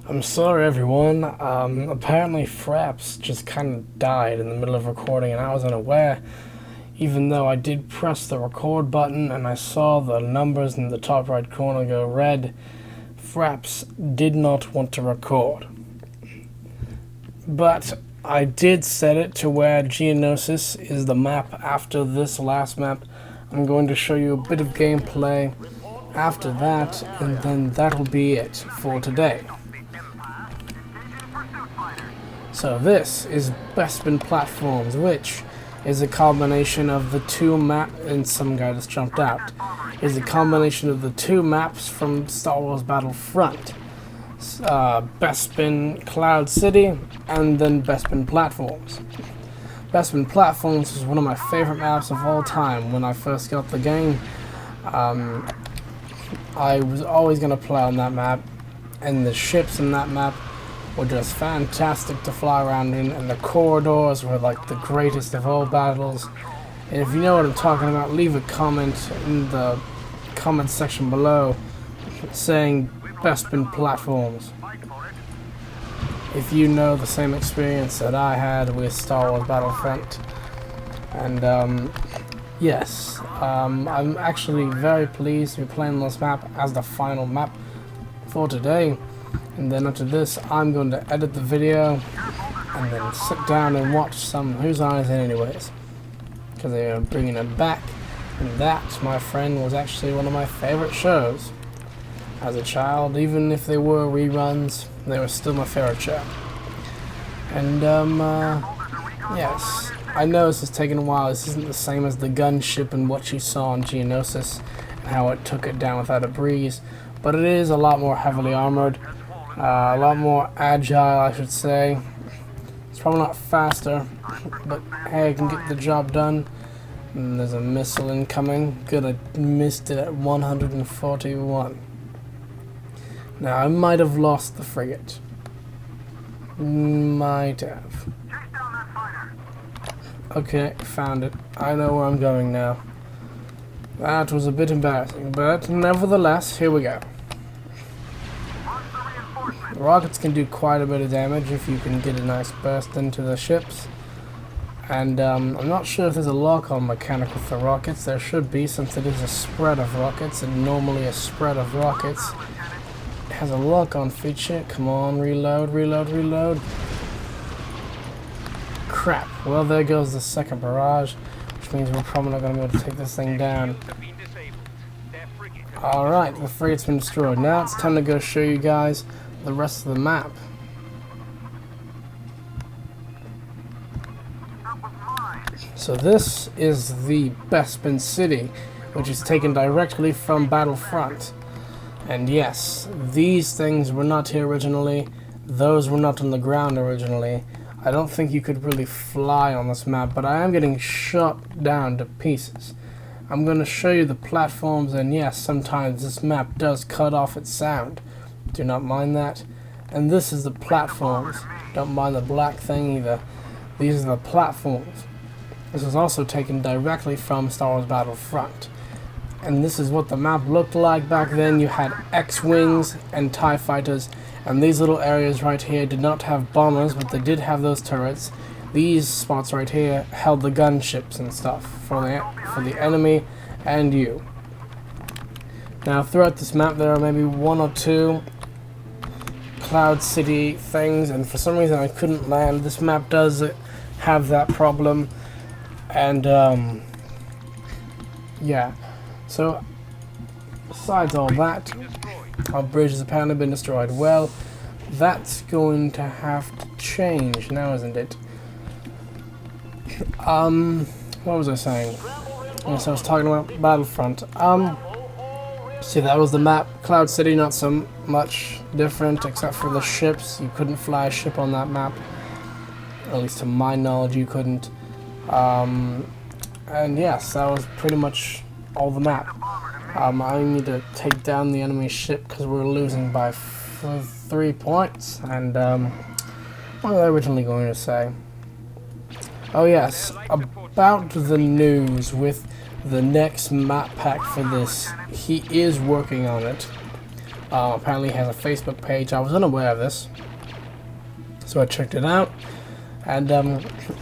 I'm sorry everyone, apparently Fraps just kind of died in the middle of recording and I was unaware, even though I did press the record button and I saw the numbers in the top right corner go red. Fraps did not want to record. But I did set it to where Geonosis is the map after this last map. I'm going to show you a bit of gameplay after that, and then that'll be it for today. So this is Bespin Platforms, which is a combination of the two maps, and some guy just jumped out, is a combination of the two maps from Star Wars Battlefront. Bespin Cloud City, and then Bespin Platforms. Bespin Platforms was one of my favorite maps of all time when I first got the game. I was always going to play on that map, and the ships in that map were just fantastic to fly around in, and the corridors were like the greatest of all battles. And if you know what I'm talking about, leave a comment in the comment section below saying Bespin Platforms if you know the same experience that I had with Star Wars Battlefront. And yes, I'm actually very pleased to be playing this map as the final map for today. And then after this, I'm going to edit the video and then sit down and watch some Whose Line Is It Anyways, because they are bringing it back, and that, my friend, was actually one of my favorite shows as a child. Even if they were reruns, they were still my favorite show. And yes, I know this is taking a while. This isn't the same as the gunship and what you saw on Geonosis and how it took it down without a breeze, but it is a lot more heavily armored. A lot more agile, I should say. It's probably not faster, but hey, I can get the job done. And there's a missile incoming. Good, I missed it at 141. Now, I might have lost the frigate. Might have. Okay, found it. I know where I'm going now. That was a bit embarrassing, but nevertheless, here we go. The rockets can do quite a bit of damage if you can get a nice burst into the ships. And I'm not sure if there's a lock-on mechanic with the rockets. There should be, since it is a spread of rockets, and normally a spread of rockets has a lock-on feature. Come on, reload, reload, reload. Crap. Well, there goes the second barrage, which means we're probably not going to be able to take this thing down. Alright, the frigate's been destroyed. Now it's time to go show you guys the rest of the map. So this is the Bespin City, which is taken directly from Battlefront. And yes, these things were not here originally. Those were not on the ground originally. I don't think you could really fly on this map, but I am getting shot down to pieces. I'm going to show you the platforms, and yes, sometimes this map does cut off its sound. Do not mind that. And this is the platforms. Don't mind the black thing either. These are the platforms. This was also taken directly from Star Wars Battlefront. And this is what the map looked like back then. You had X-Wings and TIE Fighters. And these little areas right here did not have bombers, but they did have those turrets. These spots right here held the gunships and stuff for the enemy and you. Now throughout this map there are maybe one or two Cloud City things, and for some reason I couldn't land. This map does have that problem. And yeah, so besides all that, our bridge has apparently been destroyed. Well, that's going to have to change now, isn't it? What was I saying? Yes, I was talking about Battlefront. See, that was the map. Cloud City, not so much different, except for the ships. You couldn't fly a ship on that map. At least to my knowledge, you couldn't. And yes, that was pretty much all the map. I need to take down the enemy ship because we're losing by 3 points. And what was I originally going to say? Oh yes, about the news with the next map pack for this. He is working on it. Apparently has a Facebook page. I was unaware of this, so I checked it out, and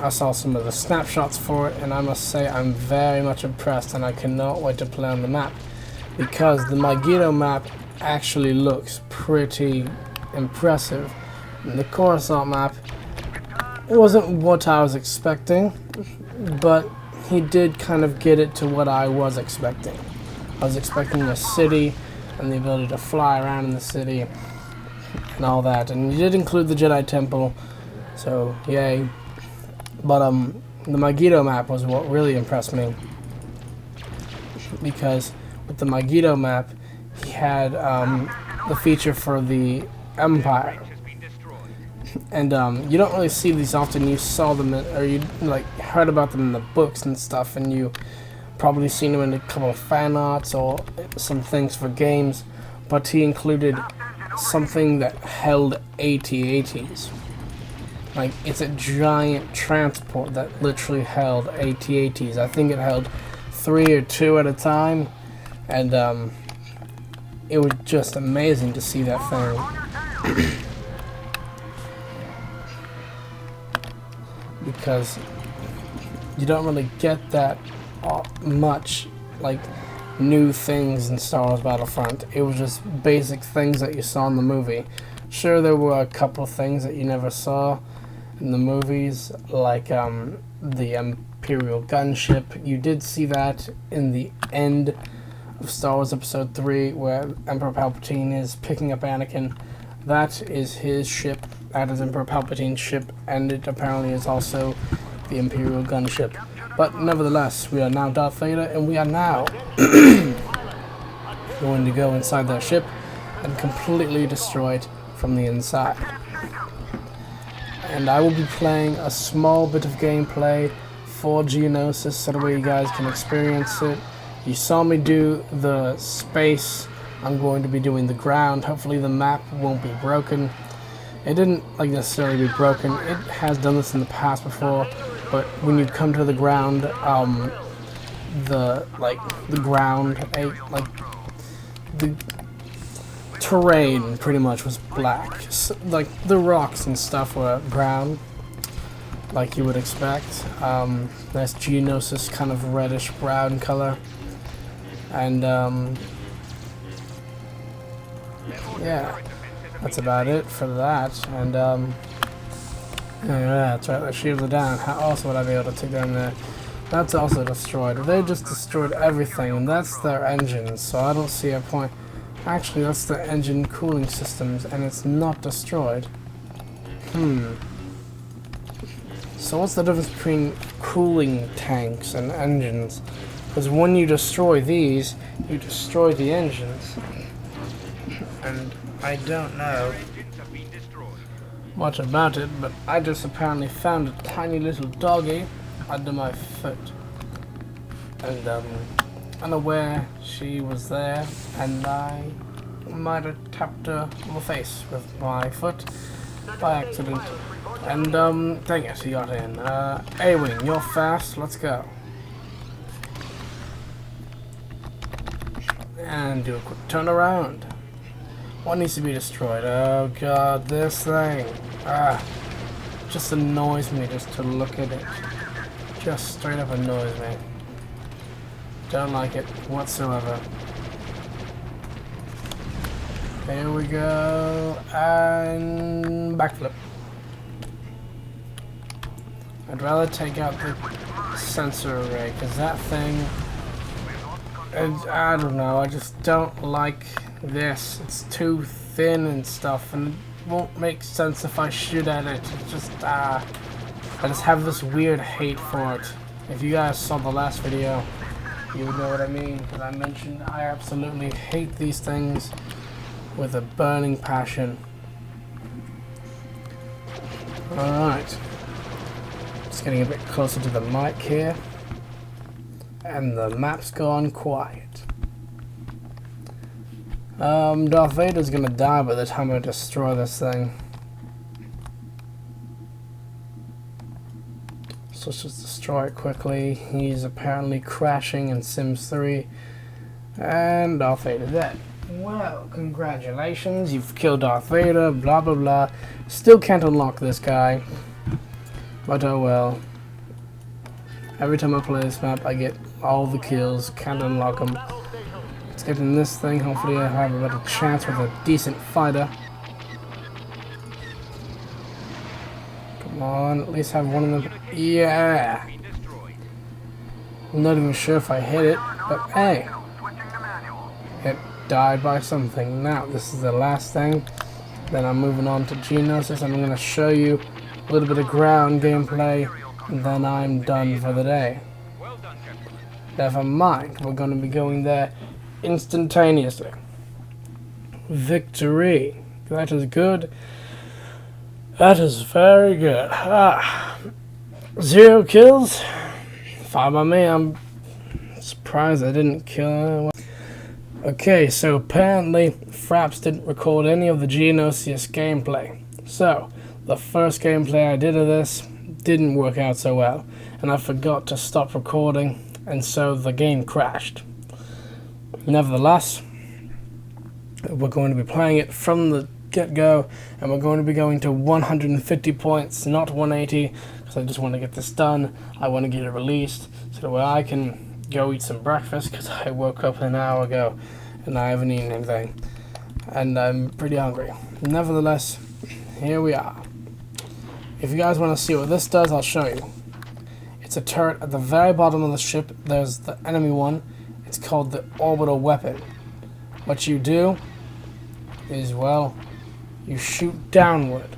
I saw some of the snapshots for it, and I must say I'm very much impressed, and I cannot wait to play on the map, because the Megiddo map actually looks pretty impressive. And the Coruscant map wasn't what I was expecting, but he did kind of get it to what I was expecting. I was expecting a city and the ability to fly around in the city and all that, and he did include the Jedi Temple, so yay. But the Megiddo map was what really impressed me, because with the Megiddo map he had the feature for the Empire, and you don't really see these often. You saw them or you like heard about them in the books and stuff, and you probably seen them in a couple of fan arts or some things for games, but he included something that held AT-ATs. Like, it's a giant transport that literally held AT-ATs. I think it held 3 or 2 at a time, and it was just amazing to see that thing. Because you don't really get that much, like, new things in Star Wars Battlefront. It was just basic things that you saw in the movie. Sure, there were a couple of things that you never saw in the movies, like the Imperial gunship. You did see that in the end of Star Wars Episode 3, where Emperor Palpatine is picking up Anakin. That is his ship. That is Emperor Palpatine's ship, and it apparently is also the Imperial gunship. But nevertheless, we are now Darth Vader, and we are now going to go inside that ship and completely destroy it from the inside. And I will be playing a small bit of gameplay for Geonosis so that way you guys can experience it. You saw me do the space. I'm going to be doing the ground. Hopefully the map won't be broken. It didn't necessarily be broken. It has done this in the past before, but when you come to the ground, the terrain pretty much was black. So, like, the rocks and stuff were brown, like you would expect. There's Geonosis, kind of reddish brown color, and yeah, that's about it for that. And yeah, that's right, the shields are down. How else would I be able to take down there? That's also destroyed. They just destroyed everything, and that's their engines, so I don't see a point. Actually, that's the engine cooling systems, and it's not destroyed. So what's the difference between cooling tanks and engines? Because when you destroy these, you destroy the engines. And I don't know much about it, but I just apparently found a tiny little doggy under my foot. And unaware she was there, and I might have tapped her on the face with my foot by accident. And dang it, he got in. A-Wing, you're fast, let's go. And do a quick turn around. What needs to be destroyed? Oh god, this thing. Just annoys me just to look at it. Just straight up annoys me. Don't like it whatsoever. Here we go, and backflip. I'd rather take out the sensor array, because that thing, I don't know, I just don't like this. It's too thin and stuff, and it won't make sense if I shoot at it. It's just, I just have this weird hate for it. If you guys saw the last video, you would know what I mean, because I mentioned I absolutely hate these things with a burning passion. Alright. Just getting a bit closer to the mic here. And the map's gone quiet. Darth Vader's gonna die by the time I destroy this thing. So let's just destroy it quickly. He's apparently crashing in Sims 3. And Darth Vader dead. Well, congratulations, you've killed Darth Vader, blah blah blah. Still can't unlock this guy. But oh well. Every time I play this map, I get all the kills, can't unlock them. Let's get in this thing, hopefully I have a better chance with a decent fighter. Come on, at least have one of them. Yeah! I'm not even sure if I hit it, but hey! It died by something. Now, this is the last thing. Then I'm moving on to Geonosis, and I'm going to show you a little bit of ground gameplay, and then I'm done for the day. Never mind, we're going to be going there instantaneously. Victory. That is good. That is very good. 0 kills. 5 by me. I'm surprised I didn't kill anyone. Okay, so apparently Fraps didn't record any of the Geonosis gameplay. So, the first gameplay I did of this didn't work out so well, and I forgot to stop recording, and so the game crashed. Nevertheless, we're going to be playing it from the get-go, and we're going to be going to 150 points, not 180, because I just want to get this done. I want to get it released, so that way I can go eat some breakfast, because I woke up an hour ago, and I haven't eaten anything, and I'm pretty hungry. Nevertheless, here we are. If you guys want to see what this does, I'll show you. It's a turret at the very bottom of the ship. There's the enemy one. It's called the orbital weapon. What you do is, well, you shoot downward.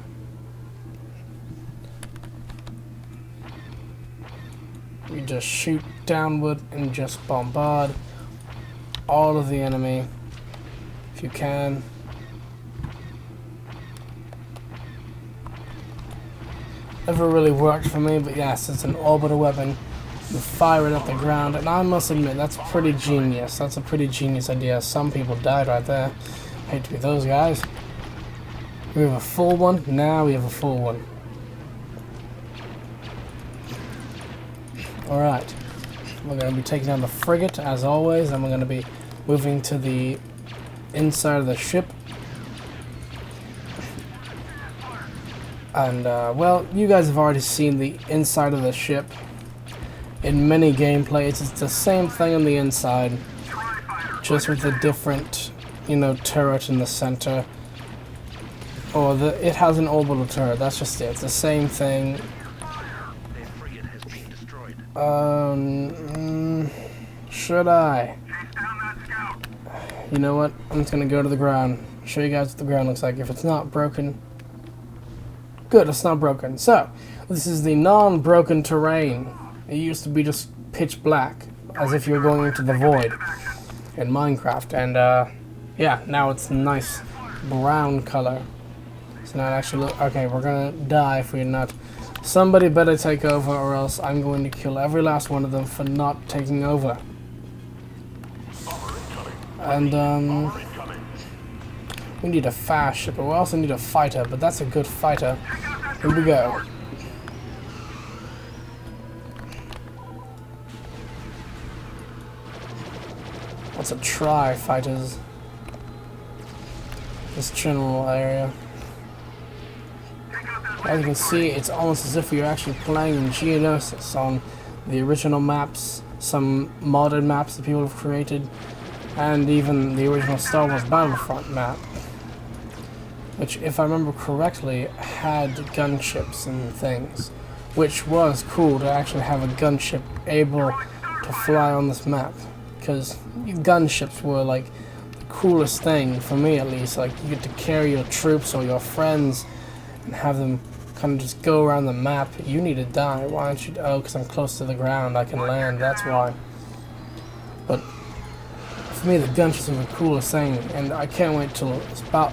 You just shoot downward and just bombard all of the enemy if you can. Never really worked for me, but yes, it's an orbital weapon. You fire it at the ground, and I must admit, that's pretty genius. That's a pretty genius idea. Some people died right there. Hate to be those guys. We have a full one. Now we have a full one. Alright. We're going to be taking down the frigate, as always, and we're going to be moving to the inside of the ship. And, well, you guys have already seen the inside of the ship in many gameplays. It's the same thing on the inside, just with a different, you know, turret in the center. Or it has an orbital turret, that's just it. It's the same thing. Should I? You know what? I'm just gonna go to the ground. Show you guys what the ground looks like. If it's not broken. Good, it's not broken. So, this is the non-broken terrain. It used to be just pitch black, as if you were going into the void in Minecraft. And, yeah, now it's a nice brown color. It's not actually... Okay, we're gonna die if we're not... Somebody better take over, or else I'm going to kill every last one of them for not taking over. And, we need a fast ship, but we also need a fighter, but that's a good fighter. Here we go. What's a try, fighters? This general area. As you can see, it's almost as if you're actually playing in Geonosis on the original maps, some modern maps that people have created, and even the original Star Wars Battlefront map, which, if I remember correctly, had gunships and things, which was cool to actually have a gunship able to fly on this map, because gunships were like the coolest thing, for me at least. Like, you get to carry your troops or your friends and have them kind of just go around the map. You need to die. Why don't you? Oh, because I'm close to the ground. I can land. That's why. But for me, the gunships are the coolest thing, and I can't wait till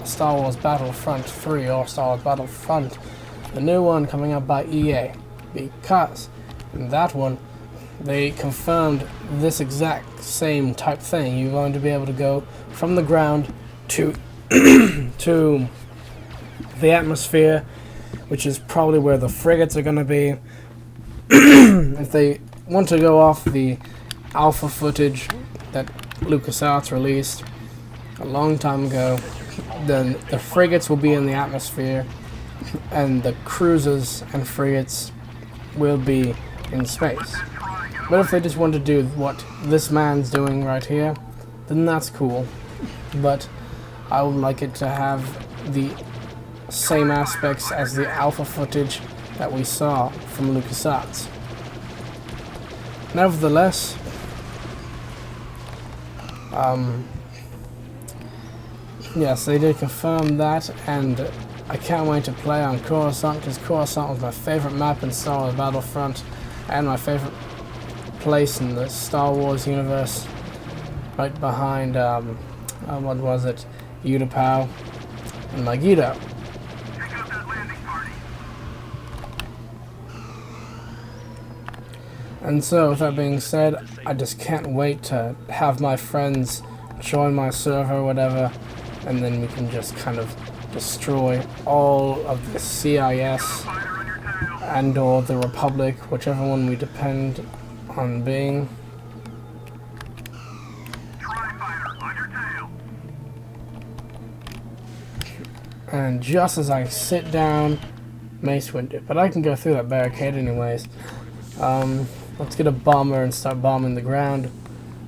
Star Wars Battlefront 3 or Star Wars Battlefront, the new one coming out by EA, because in that one they confirmed this exact same type thing. You're going to be able to go from the ground to to the atmosphere, which is probably where the frigates are going to be. If they want to go off the alpha footage that LucasArts released a long time ago, then the frigates will be in the atmosphere, and the cruisers and frigates will be in space. But if they just want to do what this man's doing right here, then that's cool. But I would like it to have the same aspects as the alpha footage that we saw from LucasArts. Nevertheless, yes, they did confirm that, and I can't wait to play on Coruscant, because Coruscant was my favorite map in Star Wars Battlefront, and my favorite place in the Star Wars universe, right behind, what was it, Utapau and Megiddo. And so, with that being said, I just can't wait to have my friends join my server or whatever, and then we can just kind of destroy all of the CIS and or the Republic, whichever one we depend on being. And just as I sit down, Mace winded, but I can go through that barricade anyways. Let's get a bomber and start bombing the ground.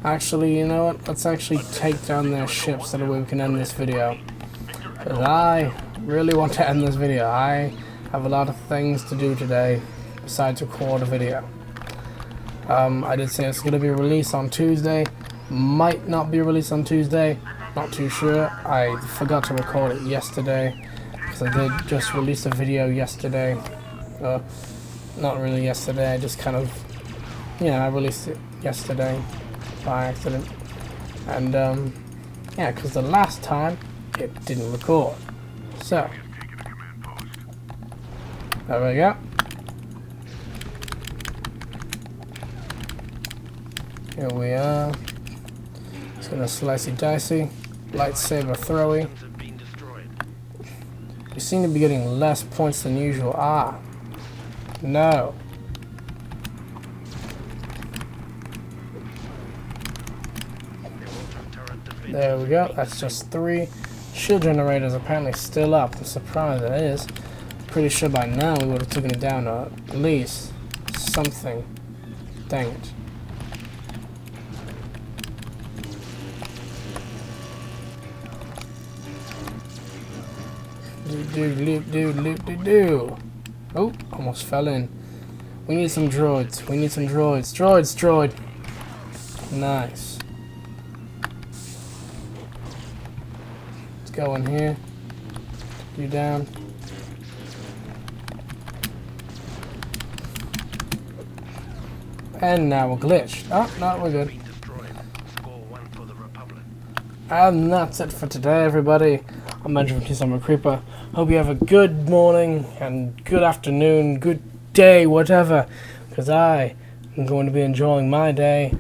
Actually, you know what? Let's actually take down their ships so that way we can end this video. Because I really want to end this video. I have a lot of things to do today besides record a video. I did say it's going to be released on Tuesday. Might not be released on Tuesday. Not too sure. I forgot to record it yesterday, because I did just release a video yesterday. Not really yesterday, I just kind of, I released it yesterday by accident. And yeah, because the last time it didn't record. So there we go. Here we are. It's gonna slicey dicey, lightsaber throwy. We seem to be getting less points than usual. Ah, no. There we go. That's just 3. Shield generator is apparently still up. I'm surprised it is. Pretty sure by now we would have taken it down, or at least something. Dang it. Do. Oh, almost fell in. We need some droids. We need some droids. Droid. Nice. Let's go in here. You down. And now we're glitched. Oh, no, we're good. And that's it for today, everybody. I'm Benjamin Summer Creeper. Hope you have a good morning and good afternoon, good day, whatever, because I am going to be enjoying my day.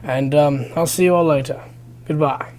And I'll see you all later. Goodbye.